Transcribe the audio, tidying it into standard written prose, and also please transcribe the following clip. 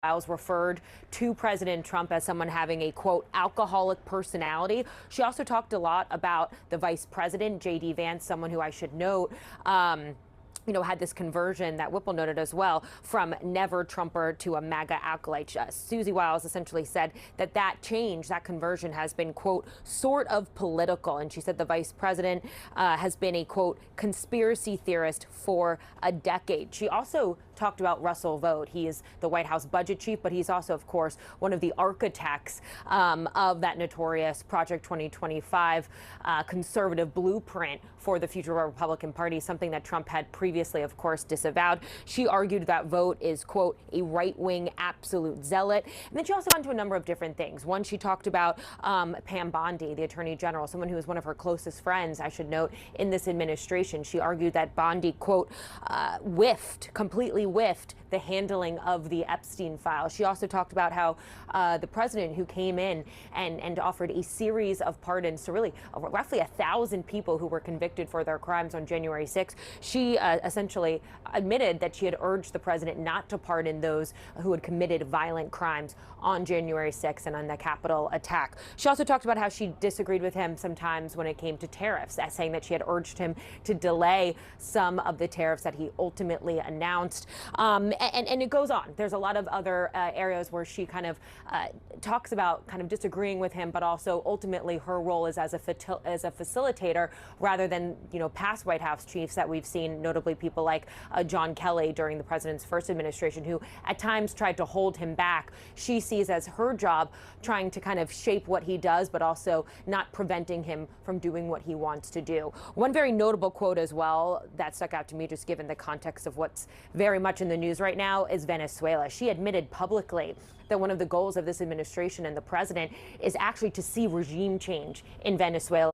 Wiles referred to President Trump as someone having a, quote, alcoholic personality. She also talked a lot about the vice president, J.D. Vance, someone who I should note, had this conversion that Whipple noted as well from never Trumper to a MAGA acolyte. Susie Wiles essentially said that change, that conversion has been, quote, sort of political. And she said the vice president has been a, quote, conspiracy theorist for a decade. She also talked about Russell Vought. He is the White House budget chief, but he's also, of course, one of the architects of that notorious Project 2025 conservative blueprint for the future Republican Party, something that Trump had previously, of course, disavowed. She argued that Vought is, quote, a right-wing absolute zealot. And then she also went into a number of different things. One, she talked about Pam Bondi, the attorney general, someone who is one of her closest friends, I should note, in this administration. She argued that Bondi, quote, completely whiffed the handling of the Epstein file. She also talked about how the president, who came in and offered a series of pardons to really roughly 1,000 people who were convicted for their crimes on January 6th, she essentially admitted that she had urged the president not to pardon those who had committed violent crimes on January 6th and on the Capitol attack. She also talked about how she disagreed with him sometimes when it came to tariffs, saying that she had urged him to delay some of the tariffs that he ultimately announced. And it goes on. There's a lot of other areas where she kind of talks about kind of disagreeing with him, but also ultimately her role is as a facilitator rather than, past White House chiefs that we've seen, notably people like John Kelly during the president's first administration, who at times tried to hold him back. She sees as her job trying to kind of shape what he does, but also not preventing him from doing what he wants to do. One very notable quote as well that stuck out to me, just given the context of what's very much in the news right now, is Venezuela. She admitted publicly that one of the goals of this administration and the president is actually to see regime change in Venezuela.